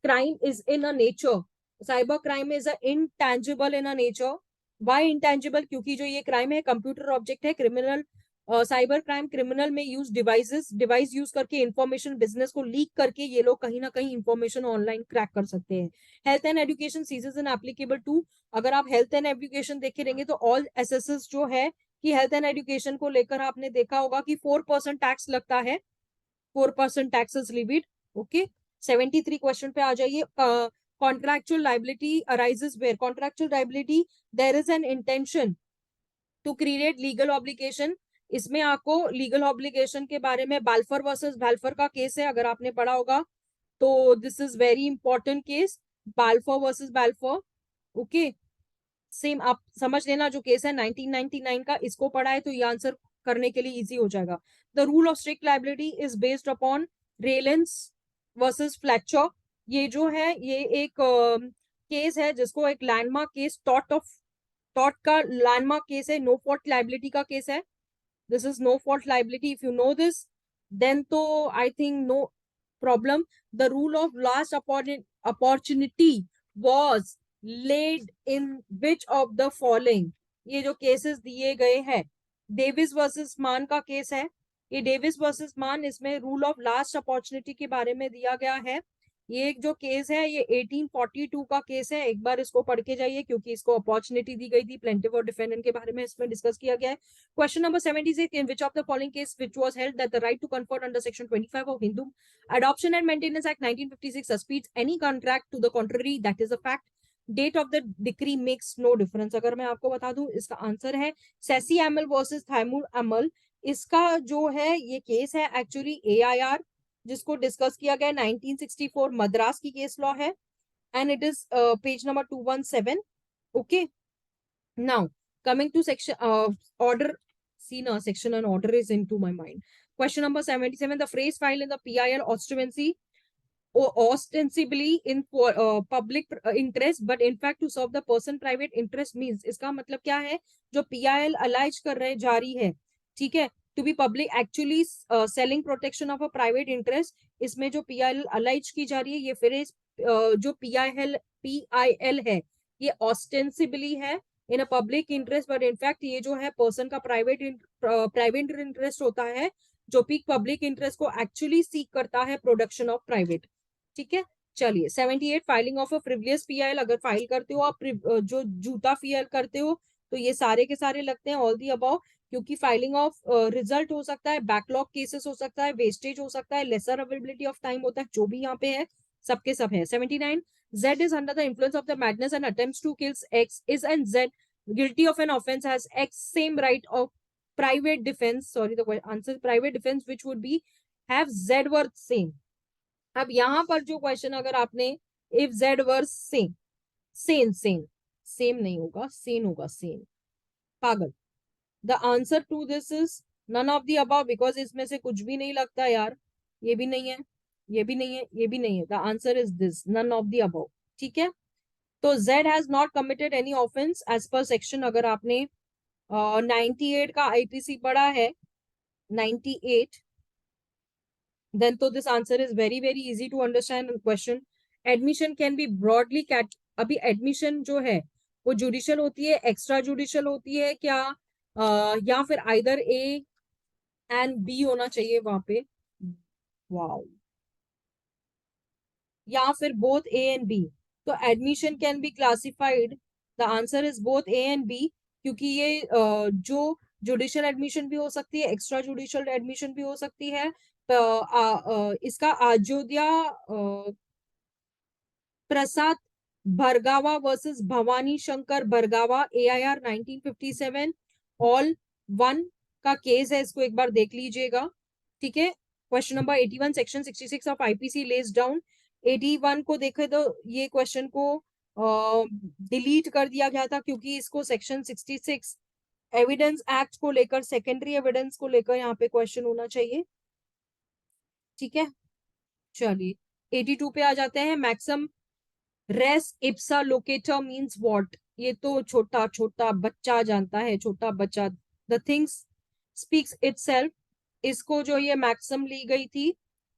crime is in a nature, cyber crime is a intangible in a nature. Why intangible? क्योंकि जो ये क्राइम है कंप्यूटर ऑब्जेक्ट है। क्रिमिनल साइबर क्राइम क्रिमिनल में यूज डिवाइस यूज करके information, business को leak करके ये लोग कहीं ना कहीं इंफॉर्मेशन ऑनलाइन क्रैक कर सकते हैं। Health and education cesses in applicable to, अगर आप हेल्थ एंड एजुकेशन देखे रहेंगे तो ऑल एसएसएस जो है कि हेल्थ एंड एजुकेशन को लेकर आपने देखा होगा कि 4% टैक्स लगता है, 4% टैक्सेस लिविड। ओके, 73 क्वेश्चन पे आ जाइए। Contractual liability arises where, contractual liability there is an intention to create legal obligation. इसमें आपको लीगल ऑब्लिगेशन के बारे में बाल्फर वर्सेस बाल्फर का केस है, अगर आपने पढ़ा होगा तो this is very important case, Balfour versus Balfour. Okay, same आप समझ लेना, जो केस है 1999 का, इसको पढ़ा है तो ये आंसर करने के लिए इजी हो जाएगा। The rule of strict liability is based upon Rylands versus Fletcher. ये जो है ये एक केस है जिसको एक लैंडमार्क केस, टॉट का लैंडमार्क केस है, नो फॉल्ट लाइबिलिटी का केस है। This is no fault liability. If you know this then तो I think no problem. The rule of last opportunity was laid in which of the following, ये जो cases दिए गए हैं, Davis versus मान का केस है, ये डेविस वर्सेस मान, इसमें रूल ऑफ लास्ट अपॉर्चुनिटी के बारे में दिया गया है। ये एक जो केस है ये 1842 का केस है, एक बार इसको पढ़ के जाइए क्योंकि इसको अपॉर्चुनिटी दी गई थी। प्लेंटिफ और डिफेंडेंट के बारे में इसमें डिस्कस किया गया है। Question number 76, in which of the following case which was held that the right to comfort under section 25 of Hindu adoption and maintenance act 1956 suspends any contract to the contrary that is a fact, date of the decree makes no difference. अगर मैं आपको बता दूं इसका answer है सेसी Emil versus थाइमूर अमल। इसका जो है ये केस है एक्चुअली एआईआर, जिसको डिस्कस किया गया 1964, मद्रास की केस लॉ है, and it is page number 217। Okay, now coming to section order, see now section and order is into my mind. Question number 77, the phrase file in the PIL ostensibly in public interest but in fact to serve the person private interest means, इसका मतलब क्या है? जो PIL allies कर रहे जा रही है, ठीक है, to be public actually selling protection of a private interest. इसमें जो PIL अलाइज की जा रही है ये फिर जो PIL है ये ऑस्टेंसिबली है in a public interest but in fact ये जो है पर्सन का प्राइवेट इंटरेस्ट होता है जो पब्लिक इंटरेस्ट को एक्चुअली सीक करता है प्रोडक्शन ऑफ प्राइवेट। ठीक है, चलिए 78, फाइलिंग ऑफ अ फ्रिवलियस PIL। अगर फाइल करते हो आप जो जूता PIL करते हो तो ये सारे के सारे लगते हैं ऑल दी अबव, क्योंकि फाइलिंग ऑफ रिजल्ट हो सकता है, बैकलॉग केसेस हो सकता है, वेस्टेज हो सकता है, लेसर अवेलेबिलिटी ऑफ टाइम होता है, जो भी यहाँ पे है सबके सब है। 79, Z is under the influence of the madness and attempts to kill X, is and Z guilty of an offense has X same right of private defense, sorry the answer private defense which would be have Z worth same। अब यहां पर जो question अगर आपने if Z versus same, same नहीं होगा, same होगा, same, पागल। The answer to this is none of the above, because इसमें से कुछ भी नहीं लगता यार, ये भी नहीं है, ये भी नहीं है, ये भी नहीं है। The answer is this, none of the above. ठीक है, तो Z has not committed any offence as per section, अगर आपने 98 का IPC पढ़ा है, 98, then तो this answer is very very easy to understand question. Admission can be broadly अभी admission जो है वो जुडिशियल होती है, एक्स्ट्रा जुडिशियल होती है क्या, या फिर आइदर A एंड B होना चाहिए वहां पे, वाओ, या फिर बोथ A एंड B। तो admission can be classified, the answer is both A and B, क्योंकि ये जो जुडिशियल एडमिशन भी हो सकती है, एक्स्ट्रा जुडिशियल एडमिशन भी हो सकती है। इसका Ayodhya Prasad Bhargava versus Bhawani Shankar Bhargava AIR 1957 all one का केस है, इसको एक बार देख लीजिएगा। ठीक है, question number 81, section 66 of IPC lays down 81 को देखे तो ये क्वेश्चन को डिलीट कर दिया गया था क्योंकि इसको सेक्शन 66 एविडेंस एक्ट को लेकर, सेकेंडरी एविडेंस को लेकर यहाँ पे क्वेश्चन होना चाहिए। ठीक है, चलिए 82 पे आ जाते हैं। Maximum res ipsa loquitur means what, ये तो छोटा छोटा बच्चा जानता है, छोटा बच्चा। द थिंग्स स्पीक्स इटसेल्फ, इसको जो ये मैक्सिम ली गई थी,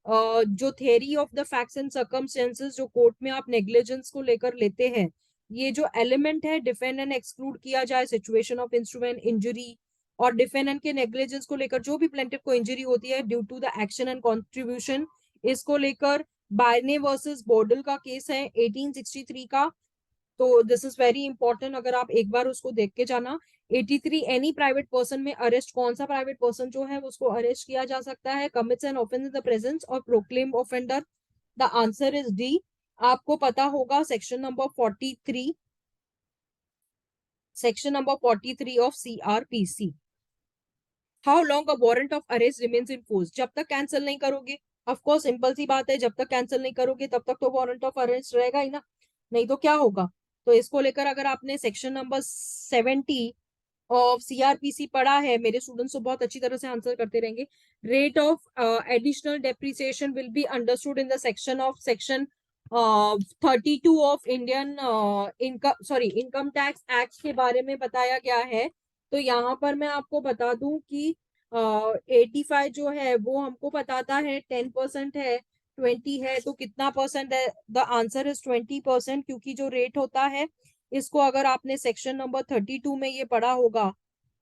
जो theory of the facts and circumstances जो कोर्ट में आप नेग्लिजेंस को लेकर लेते हैं, ये जो एलिमेंट है डिफेंड एंड एक्सक्लूड किया जाए, सिचुएशन ऑफ इंस्ट्रूमेंट इंजरी और डिफेंडेंट के नेग्लिजेंस को लेकर जो भी प्लेंटिफ को इंजरी होती है due to the action and contribution, इसको लेकर बार्ने वर्सेस बोर्डल का केस है 1863 का। तो दिस इज वेरी इंपॉर्टेंट, अगर आप एक बार उसको देख के जाना। 83, एनी प्राइवेट पर्सन में अरेस्ट, कौन सा प्राइवेट पर्सन जो है उसको अरेस्ट किया जा सकता है, commits an offence in the presence or proclaim offender, the answer is D. आपको पता होगा section number 43, section number 43 of CRPC। How long a warrant of arrest remains in force, जब तक कैंसिल नहीं करोगे, ऑफ कोर्स सिंपल सी बात है, जब तक कैंसिल नहीं करोगे तब तक तो वारंट ऑफ अरेस्ट रहेगा ही ना, नहीं तो क्या होगा। तो इसको लेकर अगर आपने सेक्शन नंबर 70 ऑफ CRPC पढ़ा है, मेरे स्टूडेंट्स तो बहुत अच्छी तरह से आंसर करते रहेंगे। Rate of additional depreciation will be understood in the section of section 32 of Indian income tax act के बारे में बताया गया है। तो यहाँ पर मैं आपको बता दूं कि 85 जो है वो हमको बताता है 10% है, 20 है, तो कितना परसेंट है, द आंसर इज 20%, क्योंकि जो रेट होता है इसको अगर आपने सेक्शन नंबर 32 में ये पढ़ा होगा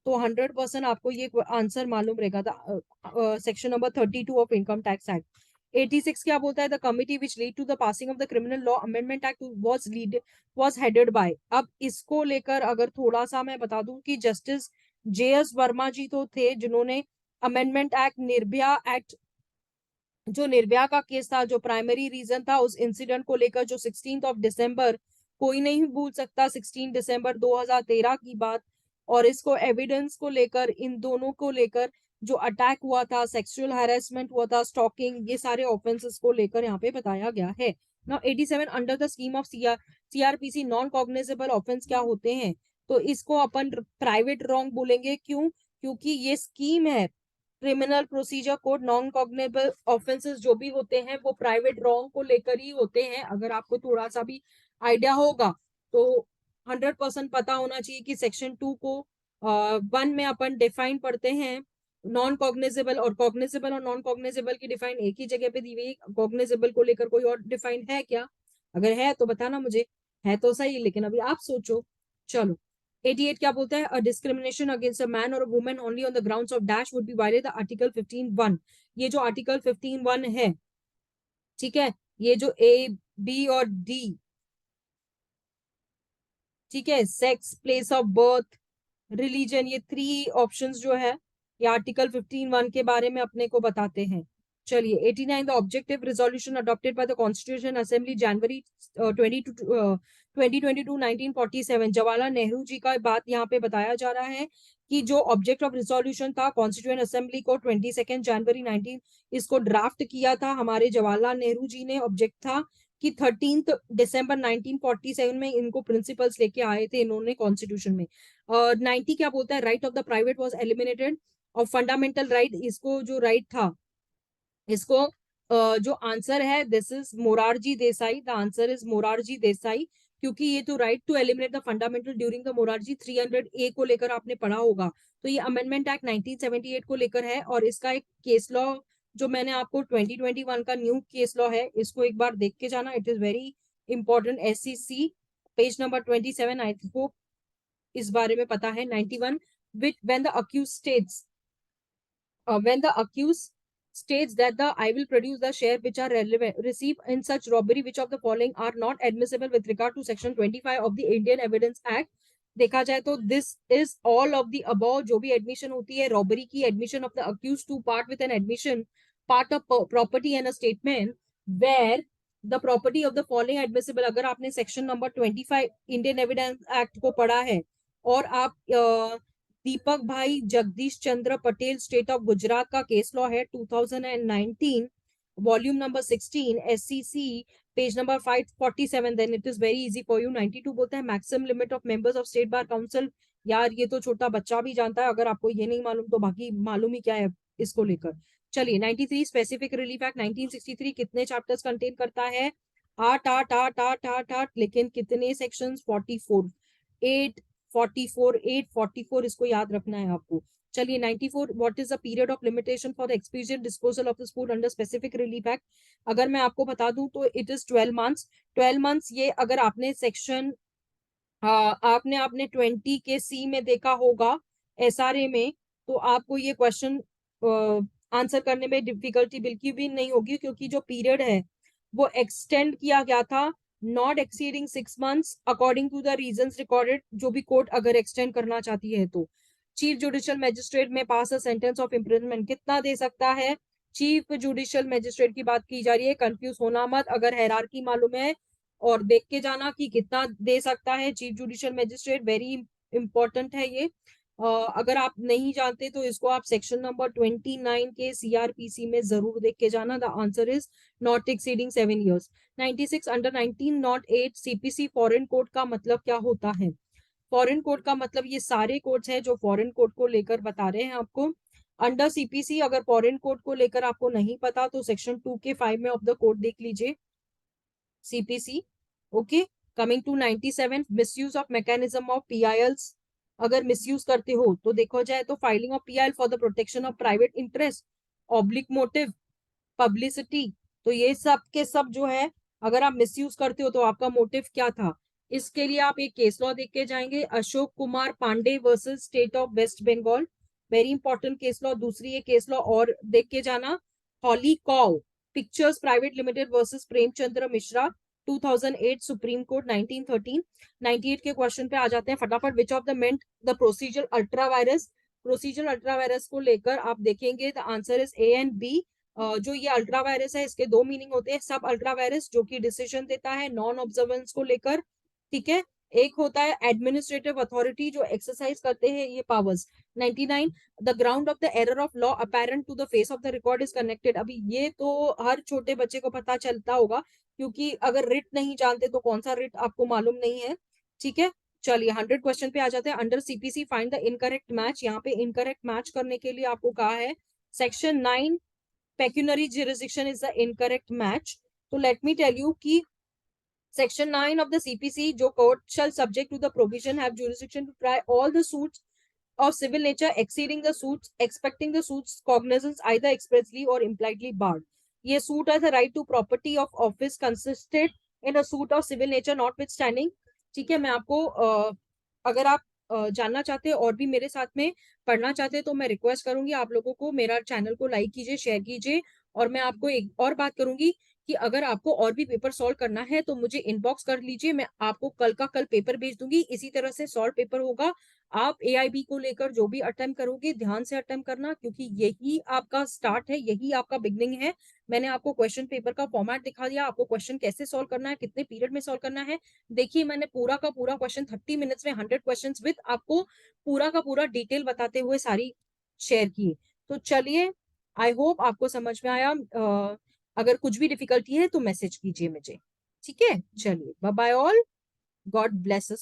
तो 100% आपको ये आंसर मालूम रहेगा। Section number 32 of income tax act. 86 क्या बोलता है? The committee which lead to the passing of the criminal law amendment act was headed by. अब इसको लेकर अगर थोड़ा सा मैं बता दूं कि जस्टिस JS वर्मा जी तो थे जिन्होंने अमेंडमेंट एक्ट, निर्भया एक्ट, जो निर्भया का केस था, जो प्राइमरी रीजन था उस इंसिडेंट को लेकर, जो 16 ऑफ दिसंबर, कोई नहीं भूल सकता 16 दिसंबर 2013 की बात। और इसको एविडेंस को लेकर, इन दोनों को लेकर जो अटैक हुआ था, सेक्सुअल हैरेसमेंट हुआ था, स्टॉकिंग, ये सारे ऑफेंसेस को लेकर यहाँ पे बताया गया है। Now 87 under the scheme of CRPC non cognizable offence क्या होते हैं? तो इसको अपन प्राइवेट रॉन्ग बोलेंगे। क्यों? क्योंकि ये स्कीम है criminal procedure code. Non cognizable offences जो भी होते हैं वो प्राइवेट रॉन्ग को लेकर ही होते हैं। अगर आपको थोड़ा सा भी आइडिया होगा तो 100% पता होना चाहिए कि सेक्शन 2 को 1 में अपन डिफाइन पढ़ते हैं नॉन कॉग्निजेबल, और कॉग्निजेबल और नॉन कॉग्निजेबल की डिफाइन एक ही जगह पे दी हुई है। कॉग्निजेबल को लेकर कोई और डिफाइन है क्या? अगर है तो बताना मुझे, है तो सही, लेकिन अभी आप सोचो। चलो 88 क्या बोलता है? अ डिस्क्रिमिनेशन अगेंस्ट अ मैन और a woman only on the grounds of dash would be violate the article 15(1). ये जो आर्टिकल 15(1) है, ठीक है, ये जो A, B और D, ठीक है, sex, place of birth, religion, ये 3 ऑप्शंस जो है ये आर्टिकल 15(1) के बारे में अपने को बताते हैं। चलिए 89 the objective resolution adopted by the constitution assembly January 2022 1947। Jawaharlal Nehru ji का बात यहाँ पे बताया जा रहा है कि जो ऑब्जेक्ट ऑफ रिजोल्यूशन था कॉन्स्टिट्यूएंट असेंबली को 22 जनवरी 19, इसको ड्राफ्ट किया था हमारे जवाहरलाल नेहरू जी ने। ऑब्जेक्ट था कि 13 दिसंबर 1947 में इनको प्रिंसिपल्स लेके आए थे इन्होंने कॉन्स्टिट्यूशन में। 90 क्या बोलता है? Right of the private was eliminated और फंडामेंटल राइट, इसको जो राइट था, इसको जो आंसर है this is Morarji Desai. The answer is Morarji Desai, क्योंकि ये तो right to eliminate the fundamental during the Morarji 300A को लेकर आपने पढ़ा होगा। तो ये अमेंडमेंट एक्ट 1978 को लेकर है। और इसका एक केस लॉ जो मैंने आपको 2021 का न्यू केस लॉ है, इसको एक बार देख के जाना, it is very important. SCC page number 27, I hope इस बारे में पता है। 91 which when the accuse states when the accused states that the I will produce the share which are relevant received in such robbery which of the following are not admissible with regard to section 25 of the Indian Evidence Act। देखा जाए तो this is all of the above। जो भी admission होती है robbery की, admission of the accuse to part with an admission part of property and a statement where the property of the following admissible. अगर आपने section number 25 Indian evidence act को पढ़ा है और आप दीपक भाई जगदीश चंद्र पटेल स्टेट ऑफ गुजरात का केस लॉ है 2019 volume number 16 SCC page number 547, then it is very easy for you. 92 बोलता है maximum limit of members of state bar council. यार ये तो छोटा बच्चा भी जानता है, अगर आपको ये नहीं मालूम तो बाकी मालूम ही क्या है इसको लेकर। चलिए 93 स्पेसिफिक रिलीफ एक्ट 1963 कितने चैप्टर्स कंटेन करता है? 8 लेकिन कितने सेक्शंस? 44। 844 इसको याद रखना है आपको। चलिए 94 what is the period of limitation for the expedient disposal of the spool under specific relief act? अगर मैं आपको बता दूं तो इट इज 12 मंथ्स। 12 मंथ्स ये अगर आपने सेक्शन आपने आपने 20 के C में देखा होगा SRA में, तो आपको ये क्वेश्चन आंसर करने में डिफिकल्टी बिल्कुल भी नहीं होगी, क्योंकि जो पीरियड है वो एक्सटेंड किया गया था not exceeding 6 months according to the reasons recorded. जो भी कोर्ट अगर एक्सटेंड करना चाहती है तो चीफ जुडिशियल मजिस्ट्रेट में पास अ सेंटेंस ऑफ इम्प्रिजनमेंट कितना दे सकता है? चीफ जुडिशियल मजिस्ट्रेट की बात की जा रही है, कंफ्यूज होना मत। अगर हायरार्की मालूम है और देख के जाना कि कितना दे सकता है chief judicial magistrate, very important है ये। अगर आप नहीं जानते तो इसको आप सेक्शन नंबर 29 के CRPC में जरूर देख के जाना। The answer is not exceeding 7 years। 96 under 1908 CPC foreign court का मतलब क्या होता है? फॉरेन कोर्ट का मतलब ये सारे कोर्ट्स हैं जो फॉरेन कोर्ट को लेकर बता रहे हैं आपको। अंडर CPC अगर फॉरेन कोर्ट को लेकर आपको नहीं पता तो सेक्शन 2 के 5 में ऑफ द कोर्ट देख लीजिए CPC। Okay, coming to 97 misuse of mechanism of PILs। अगर मिसयूज करते हो तो देखो जाए तो filing of PIL for the protection of private interest, oblique motive, publicity. तो ये सब के सब जो है, अगर आप मिसयूज करते हो तो आपका मोटिव क्या था? इसके लिए आप एक केस लॉ देख के जाएंगे, Ashok Kumar Pandey versus state of West Bengal, very important case law. दूसरी एक केस लॉ और देख के जाना, holy cow pictures private limited versus Premchandra Mishra 2008 supreme court 1913। 98 के क्वेश्चन पे आ जाते हैं फटाफट। Which of the meant the procedure ultra vires, procedure ultra vires को लेकर आप देखेंगे the answer is A and B. जो ये अल्ट्रा वायरस है इसके दो मीनिंग होते हैं, सब अल्ट्रा वायरस जो कि डिसीजन देता है नॉन ऑब्जर्वेंस को लेकर, ठीक है। एक होता है एडमिनिस्ट्रेटिव अथॉरिटी जो एक्सरसाइज करते हैं ये powers. 99 the ground of the error of law apparent to the face of the record is connected. अभी ये तो हर छोटे बच्चे को पता चलता होगा, क्योंकि अगर रिट नहीं जानते तो कौन सा रिट आपको मालूम नहीं है, ठीक है। चलिए 100 क्वेश्चन पे आ जाते हैं। Under CPC find the incorrect match. यहाँ पे इनकरेक्ट मैच करने के लिए आपको कहा है section 9 pecuniary jurisdiction is the incorrect match। तो let me tell you कि Section 9 of the CPC, जो court shall subject to the provision have jurisdiction to try all the suits of civil nature exceeding the suits expecting the suits cognizance either expressly or impliedly barred। ये suit as a right to property of office consisted in a suit of civil nature notwithstanding। ठीक है, मैं आपको अगर आप जानना चाहते हैं और भी मेरे साथ में पढ़ना चाहते हैं तो मैं रिक्वेस्ट करूंगी आप लोगों को मेरा चैनल को लाइक कीजिए, शेयर कीजिए। और मैं आपको एक और बात करूंगी कि अगर आपको और भी पेपर सॉल्व करना है तो मुझे इनबॉक्स कर लीजिए, मैं आपको कल का कल पेपर भेज दूंगी। इसी तरह से सॉल्व पेपर होगा। आप एआईबी को लेकर जो भी अटेम्प्ट करोगे ध्यान से अटेम्प्ट करना, क्योंकि यही आपका स्टार्ट है, यही आपका बिगनिंग है। मैंने आपको क्वेश्चन पेपर का फॉर्मेट दिखा दिया, आपको क्वेश्चन कैसे सॉल्व करना है, कितने पीरियड में सॉल्व करना है। देखिए मैंने पूरा का पूरा क्वेश्चन 30 मिनट्स में 100 क्वेश्चन विद आपको पूरा का पूरा डिटेल बताते हुए सारी शेयर की। तो चलिए, आई होप आपको समझ में आया। अगर कुछ भी डिफिकल्टी है तो मैसेज कीजिए मुझे, ठीक है। चलिए bye bye all, God bless अस।